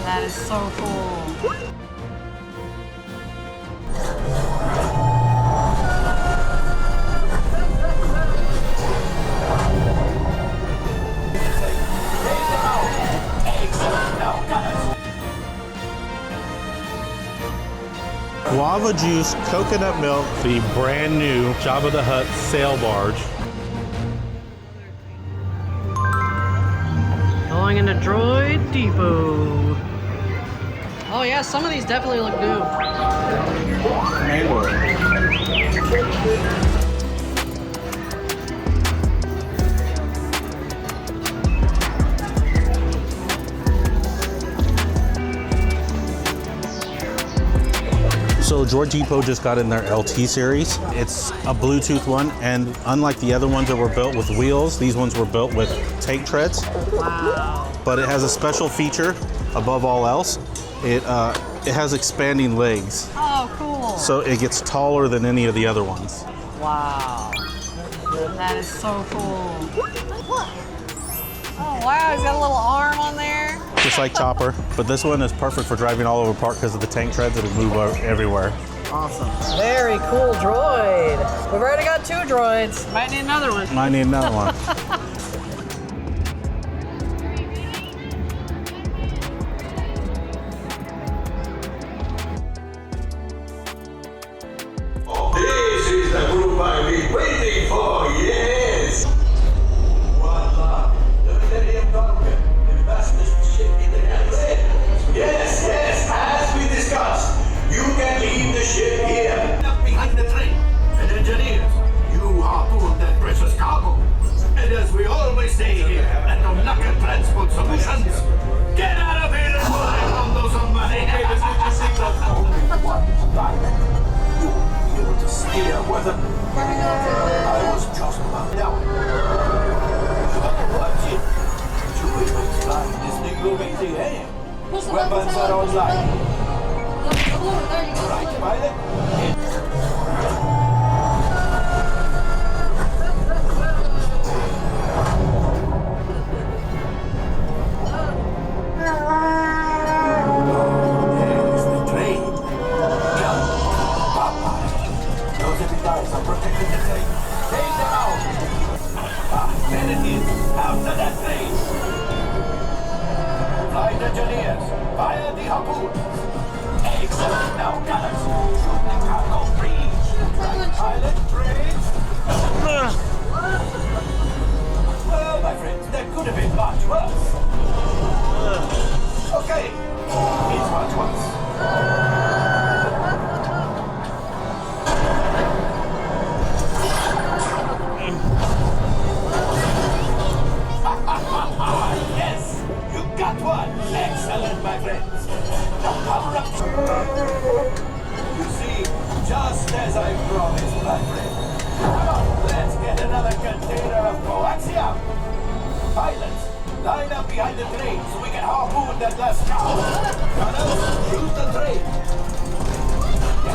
That is so cool. Guava juice, coconut milk, the brand new Jabba the Hutt sail barge. Going into Droid Depot. Oh yeah, some of these definitely look new. So Droid Depot just got in their LT series. It's a Bluetooth one, and unlike the other ones that were built with wheels, these ones were built with tank treads. Wow. But it has a special feature above all else. It has expanding legs. Oh, cool. So it gets taller than any of the other ones. Wow. That is so cool. Oh wow, he's got a little arm on there. Just like Chopper. But this one is perfect for driving all over park because of the tank treads. It'll move everywhere. Awesome. Very cool droid. We've already got 2 droids. Might need another one. Might need another one. This is the group I've been waiting for, yes! Voila! The Millennium Falcon, the fastest ship in the galaxy. Yes, yes, as we discussed, you can leave the ship here. Up behind the train, and engineers, you harpoon that precious cargo. And as we always say here at the Knuckle Transport Solutions, get out of here and fly on those on money. Only one pilot. You were able to steer with him. I was just about down. Watch it. Chewie makes flying this thing look easy, eh? Weapons are online. Right, pilot? There's the train. Those heavy guys are protecting the train. Take them out. There it is. After that train. Flight engineers, fire the harpoon. Excellent. Now, gunners, shoot the cargo breach. Right, pilot, breach. Well, my friends, that could have been much worse. Okay, it's much worse. Yes, you got one. Excellent, my friends. Now cover up. You see, just as I promised, my friend. Come on, let's get another container of Coaxium. Pilots, line up behind the train so we can harpoon that last car. Gunners, shoot the train.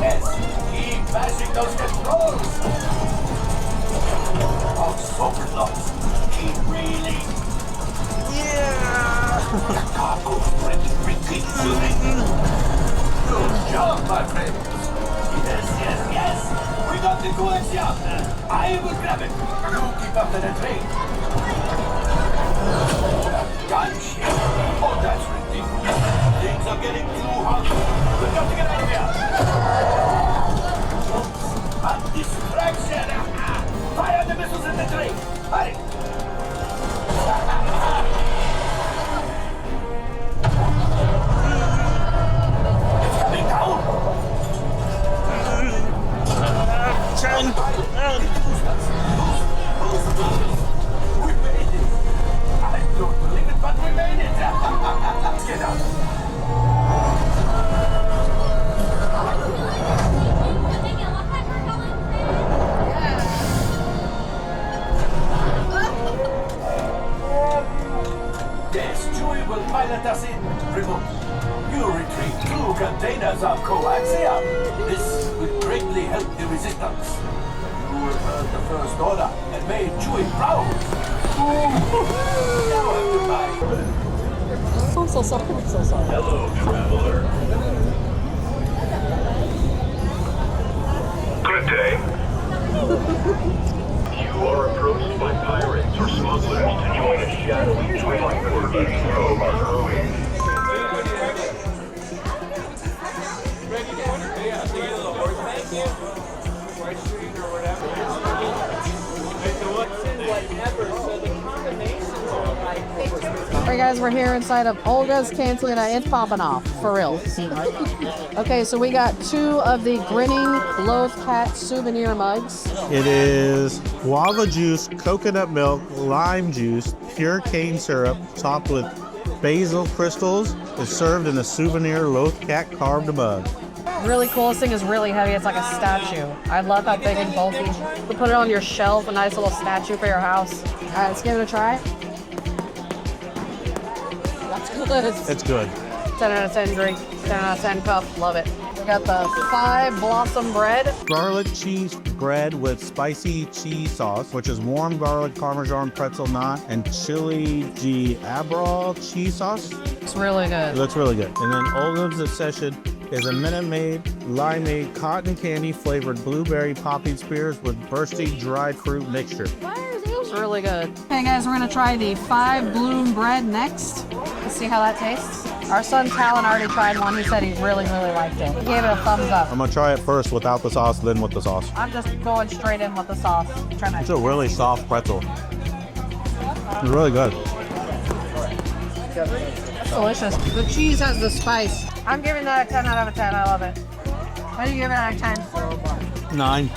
Yes, keep bashing those controls. Oh, so close. Keep reeling. Yeah! The cargo's ready, repeat shooting. Good job, my friends. Yes, yes, yes. We got the Coaxium. I will grab it. You keep up to the train. Gunship. Oh, that's ridiculous. Things are getting too hot. We've got to get out of here. A distraction. Fire the missiles in the train. Hurry. It's coming down. We made it. I don't believe it, but we made it. Let's get out. Yes, Chewie will pilot us in. Remote. You retrieve 2 containers of Coaxium. This will greatly help the resistance. You will earn the first order and made Chewie proud. Now I have to buy. I'm so sorry. I'm so sorry. Hello, traveler. Good day. You are approached by pirates or smugglers to join a shadowy twilight probe on Gooey. Alright guys, we're here inside of Olga's Cantina. It's popping off, for real. Okay, so we got 2 of the Grinning Loth-cat souvenir mugs. It is guava juice, coconut milk, lime juice, pure cane syrup, topped with basil crystals. It's served in a souvenir Loth-cat carved mug. Really cool. This thing is really heavy. It's like a statue. I love how big and bulky. You can put it on your shelf, a nice little statue for your house. Alright, let's give it a try. That's good. It's good. 10 out of 10 drink, 10 out of 10 cup. Love it. We got the 5 blossom bread. Garlic cheese bread with spicy cheese sauce, which is warm garlic parmesan pretzel knot and chili Giabra cheese sauce. It's really It good. looks really good. And then Olga's Obsession is a Minute Maid, limeade, cotton candy flavored blueberry popping spears with bursty dried fruit mixture. It's really good. Okay guys, we're gonna try the 5 bloom bread next. Let's see how that tastes. Our son Talon already tried one. He said he really liked it. He gave it a thumbs up. I'm gonna try it first without the sauce, then with the sauce. I'm just going straight in with the sauce. It's a really soft pretzel. It's really good. It's delicious. The cheese has the spice. I'm giving that a 10 out of 10. I love it. What do you give it out of 10? 9.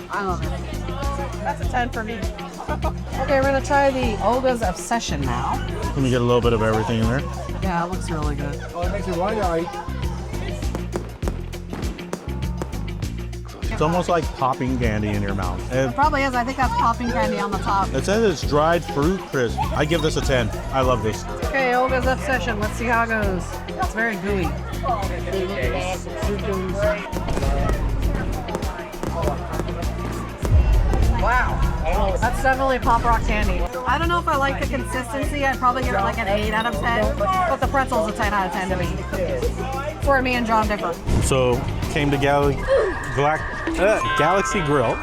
I love it. That's a 10 for me. Okay, we're gonna try the Olga's Obsession now. Let me get a little bit of everything in there. Yeah, it looks really good. Oh, it makes it wide-eyed. It's almost like popping candy in your mouth. It probably is. I think that's popping candy on the top. It says it's dried fruit crisp. I give this a 10. I love this. Okay, Olga's Obsession. Let's see how it goes. It's very gooey. Wow. That's definitely pop rock candy. I don't know if I like the consistency. I'd probably give it like an 8 out of 10. But the pretzel's a 10 out of 10 to me. For me and John differ. So, came to Galaxy Grill.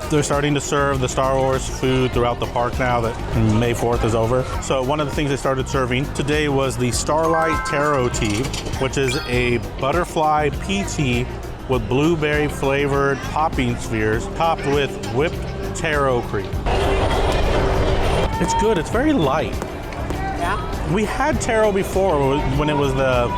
They're starting to serve the Star Wars food throughout the park now that May 4th is over. So one of the things they started serving today was the Starlight Taro tea, which is a butterfly pea tea with blueberry flavored popping spheres topped with whipped taro cream. It's good. It's very light. Yeah. We had taro before when it was the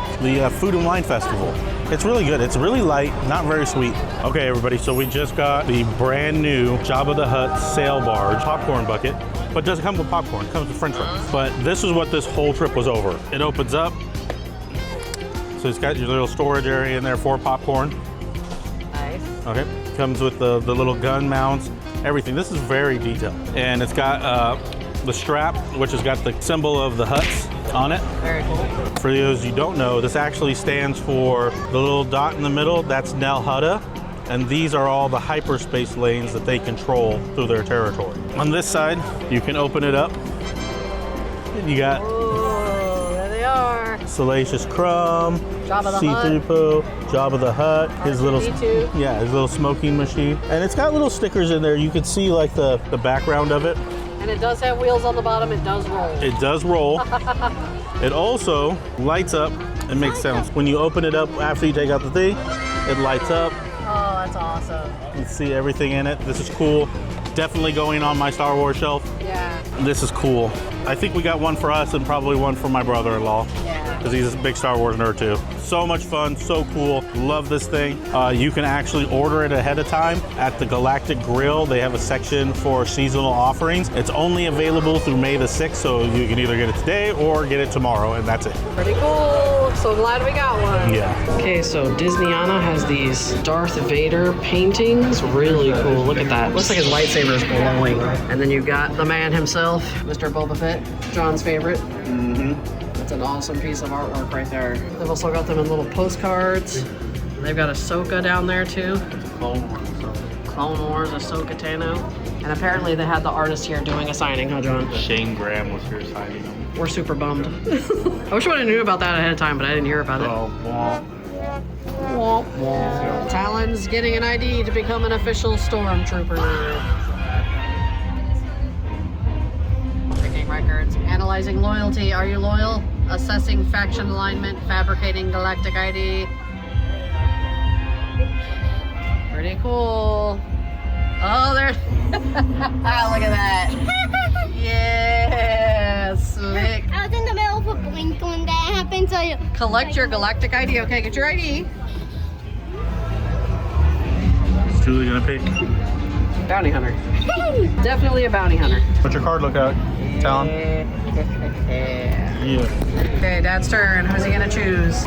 Food and Wine Festival. It's really good. It's really light, not very sweet. Okay, everybody, so we just got the brand new Jabba the Hutt sail barge popcorn bucket, but it doesn't come with popcorn, it comes with french fries. But this is what this whole trip was over. It opens up, so it's got your little storage area in there for popcorn. Nice. Okay, comes with the little gun mounts, everything. This is very detailed. And it's got the strap, which has got the symbol of the Hutts on it. Very cool. For those you don't know, this actually stands for the little dot in the middle, that's Nel Hutta, and these are all the hyperspace lanes that they control through their territory. On this side, you can open it up, and you got There they are. Salacious Crumb, Jabba the Hutt. C-3PO, Jabba the Hutt, his little R2-D2. his little smoking machine, and it's got little stickers in there. You can see like the background of it. And it does have wheels on the bottom. It does roll. It does roll. It also lights up and makes sounds. When you open it up after you take out the thing, it lights up. Oh, that's awesome. You can see everything in it. This is cool. Definitely going on my Star Wars shelf. Yeah. This is cool. I think we got one for us and probably one for my brother-in-law. Yeah. Because he's a big Star Wars nerd too. So much fun, so cool. Love this thing. You can actually order it ahead of time at the Galactic Grill. They have a section for seasonal offerings. It's only available through May the 6th, so you can either get it today or get it tomorrow, and that's it. Pretty cool. So glad we got one. Yeah. Okay, so Disneyana has these Darth Vader paintings. Really cool. Look at that. Looks like his lightsaber is glowing. And then you've got the man himself, Mr. Boba Fett, John's favorite. That's an awesome piece of artwork right there. They've also got them in little postcards. They've got Ahsoka down there too. Clone Wars, Ahsoka Tano. And apparently they had the artist here doing a signing, huh, John? Shane Graham was here signing them. we're super bummed. I wish I would have knew about that ahead of time, but I didn't hear about it. Talon's getting an ID to become an official stormtrooper. Checking records, analyzing loyalty. Are you loyal? Assessing faction alignment, fabricating galactic ID. Pretty cool. Oh, there. Look at that. Yeah, slick. I was in the middle of a blink when that happened, so you Collect your galactic ID. Okay, get your ID. Is Julie gonna pick? Bounty hunter. Definitely a bounty hunter. What's your card look out, Talon? Yeah. Okay, Dad's turn. Who's he gonna choose?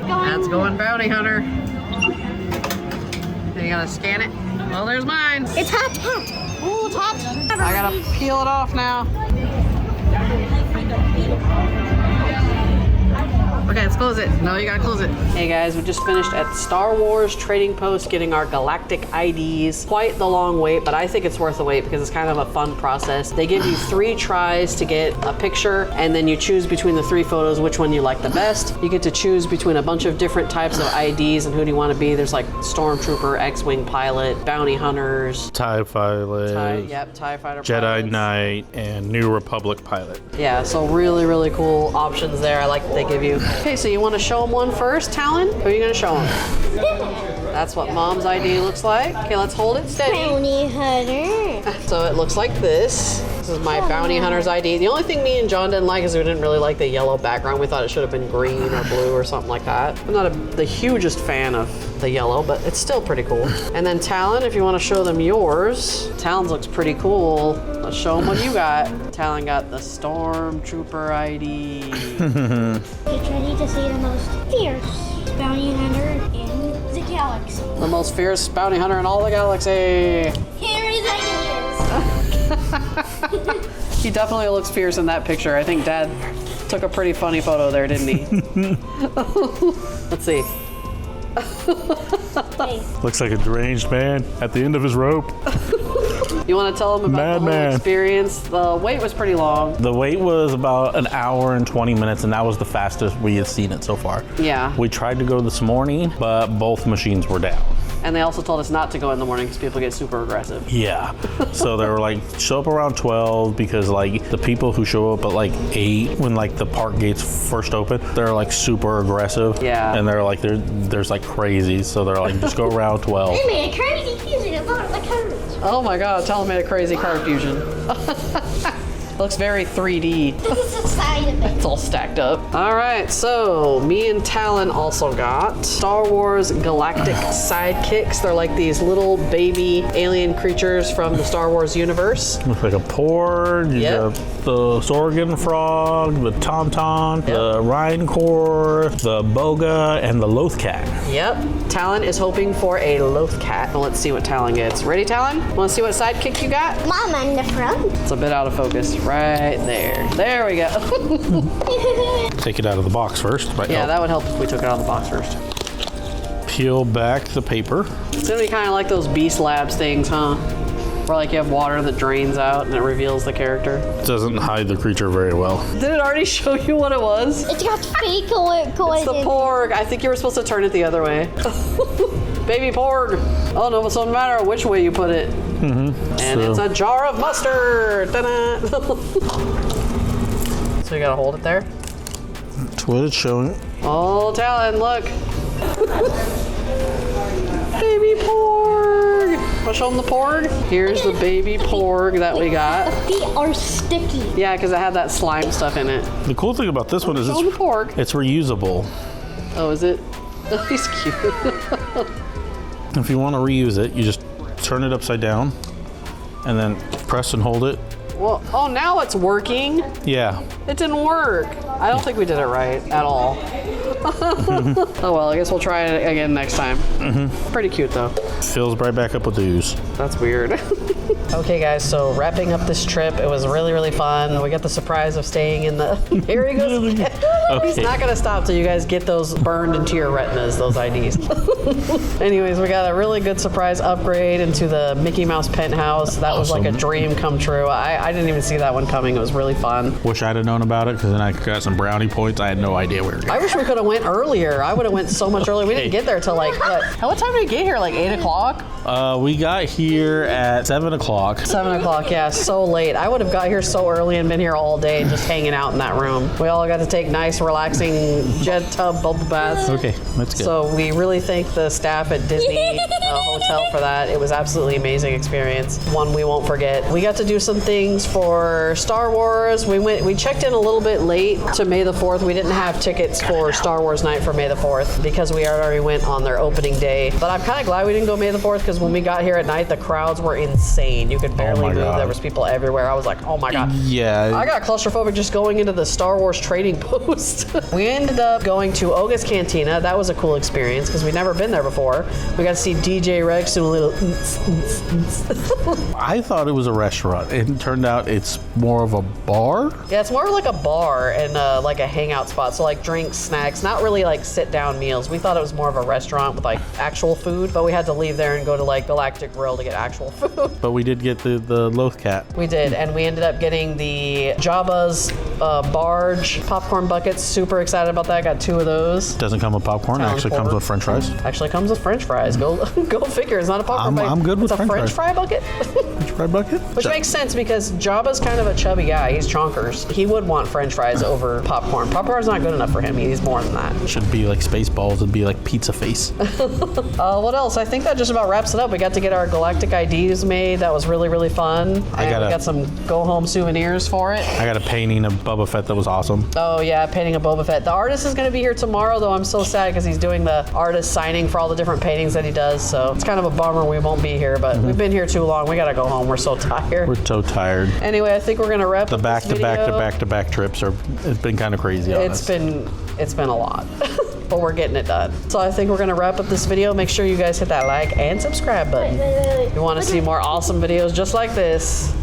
Dad's going bounty hunter. Then you gotta scan it. Well, there's mine. It's hot. Ooh, it's hot. I gotta peel it off now. Okay, let's close it. No, you gotta close it. Hey guys, we just finished at Star Wars Trading Post getting our galactic IDs. Quite the long wait, but I think it's worth the wait because it's kind of a fun process. They give you 3 tries to get a picture, and then you choose between the 3 photos which one you like the best. You get to choose between a bunch of different types of IDs and who do you want to be. There's like Stormtrooper, X-Wing pilot, bounty hunters, TIE pilot. TIE fighter Jedi pilots. Knight and New Republic pilot. Yeah, so really, really cool options there. I like that they give you. Okay, so you want to show them one first, Talon? Who are you going to show them? That's what Mom's ID looks like. Okay, let's hold it steady. Bounty hunter. So it looks like this. This is my bounty hunter's ID. The only thing me and John didn't like is we didn't really like the yellow background. We thought it should have been green or blue or something like that. I'm not the hugest fan of the yellow, but it's still pretty cool. And then Talon, if you want to show them yours. Talon's looks pretty cool. Let's show them what you got. Talon got the Stormtrooper ID. Get ready to see the most fierce bounty hunter in the galaxy. The most fierce bounty hunter in all the galaxy. Here is He definitely looks fierce in that picture. I think Dad took a pretty funny photo there, didn't he? Let's see. Looks like a deranged man at the end of his rope. You want to tell them about the whole experience? The wait was pretty long. The wait was about an hour and 20 minutes, and that was the fastest we had seen it so far. Yeah. We tried to go this morning, but both machines were down. And they also told us not to go in the morning because people get super aggressive. Yeah. So they were like, show up around 12 because like the people who show up at like 8 when like the park gates first open, they're like super aggressive. Yeah. And they're like, there's like crazy. So they're like, just go around 12. They made a crazy fusion of all the cards. Oh my God, Talon made a crazy card fusion. Looks very 3D. This is the side of it. It's all stacked up. All right, so me and Talon also got Star Wars Galactic Sidekicks. They're like these little baby alien creatures from the Star Wars universe. Looks like a porg. You got the Sorgan frog, the Tauntaun, the Rhinocore, the Boga, and the Loth-cat. Yep. Talon is hoping for a Loth-cat. Well, let's see what Talon gets. Ready, Talon? Want to see what sidekick you got? Mom in the front. It's a bit out of focus. Right there. There we go. Take it out of the box first. Yeah, that would help if we took it out of the box first. Peel back the paper. It's gonna be kind of like those Beast Labs things, huh? Where like you have water that drains out and it reveals the character. It doesn't hide the creature very well. Did it already show you what it was? It's got fake color. It's the porg. I think you were supposed to turn it the other way. Baby porg. Oh no, so no matter which way you put it. And it's a jar of mustard. Ta-da. So you gotta hold it there. That's what it's showing. Oh, Talon, look. Baby porg. Wanna show them the porg? Here's the baby porg that we got. The feet are sticky. Yeah, because it had that slime stuff in it. The cool thing about this one is Show them the porg. it's reusable. Oh, is it? Oh, he's cute. If you want to reuse it, you just turn it upside down and then press and hold it. Well, oh, now it's working. Yeah. It didn't work. I don't think we did it right at all. Oh well, I guess we'll try it again next time. Pretty cute though. Fills right back up with ooze. That's weird. Okay, guys, so wrapping up this trip, it was really, really fun. We got the surprise of staying in the... Here he goes again. Okay. He's not going to stop till you guys get those burned into your retinas, those IDs. Anyways, we got a really good surprise upgrade into the Mickey Mouse Penthouse. That was like a dream come true. I didn't even see that one coming. It was really fun. Wish I'd have known about it, because then I got some brownie points. I had no idea where we were I wish we could have went earlier. I would have went so much earlier. We didn't get there till like, what time did we get here? Like 8 o'clock? We got here at 7 o'clock. 7 o'clock, yeah, so late. I would have got here so early and been here all day just hanging out in that room. We all got to take nice, relaxing jet tub bubble baths. Okay, that's good. So we really thank the staff at Disney Hotel for that. It was absolutely amazing experience. One we won't forget. We got to do some things for Star Wars. We checked in a little bit late to May the 4th. We didn't have tickets for Star Wars night for May the 4th because we already went on their opening day. But I'm kind of glad we didn't go May the 4th because when we got here at night, the crowds were insane. You could barely move. God. There was people everywhere. I was like, oh my God. Yeah. I got claustrophobic just going into the Star Wars trading post. We ended up going to Oga's Cantina. That was a cool experience because we'd never been there before. We got to see DJ Rex do a little I thought it was a restaurant. It turned out it's more of a bar. Yeah, it's more like a bar and like a hangout spot. So like drinks, snacks, not really like sit down meals. We thought it was more of a restaurant with like actual food, but we had to leave there and go to like Galactic Grill to get actual food. But we did get the Loth-cat. We did, and we ended up getting the Jabba's Barge popcorn buckets. Super excited about that. Got 2 of those. Doesn't come with popcorn. It actually comes with French fries. Actually comes with French fries. Go figure. It's not a popcorn bucket. I'm good with it's a French fries. fry bucket. French fry bucket. Which makes sense because Jabba's kind of a chubby guy. He's chonkers. He would want French fries over popcorn. Popcorn's not good enough for him. He needs more than that. Should be like Spaceballs. It'd be like Pizza Face. What else? I think that just about wraps it up. We got to get our Galactic IDs made. That was really, really fun. We got some go-home souvenirs for it. I got a painting of Boba Fett that was awesome. Oh yeah, painting of Boba Fett. The artist is going to be here tomorrow, though. I'm so sad because he's doing the artist signing for all the different paintings that he does. So it's kind of a bummer we won't be here, but we've been here too long. We got to go home. We're so tired. We're so tired. Anyway, I think we're going to wrap The up back this to back to video. back to back trips it's been kind of crazy on us. It's been a lot, but we're getting it done. So I think we're gonna wrap up this video. Make sure you guys hit that like and subscribe button. If you want to see more awesome videos just like this.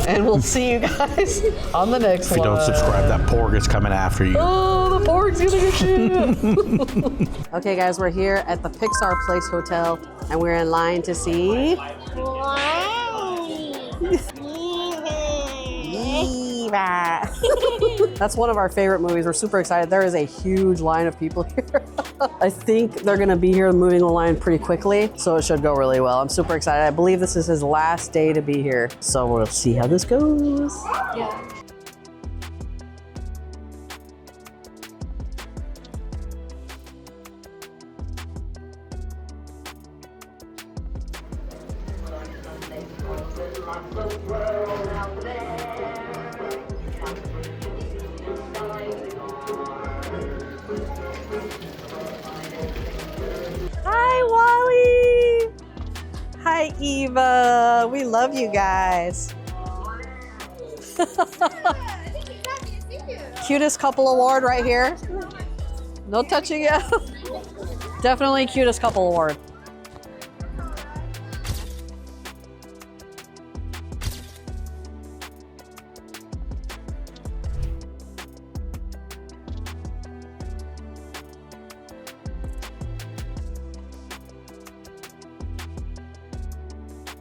And we'll see you guys on the next one. If you don't subscribe, that porg is coming after you. Oh, the porg's gonna get you. Okay, guys, we're here at the Pixar Place Hotel, and we're in line to see. That's one of our favorite movies. We're super excited. There is a huge line of people here. I think they're gonna be here moving the line pretty quickly, so it should go really well. I'm super excited. I believe this is his last day to be here, so we'll see how this goes. Yeah. Hi, Wally. Hi, Eva. We love you guys. Cutest couple award right here. No touching yet. Definitely cutest couple award.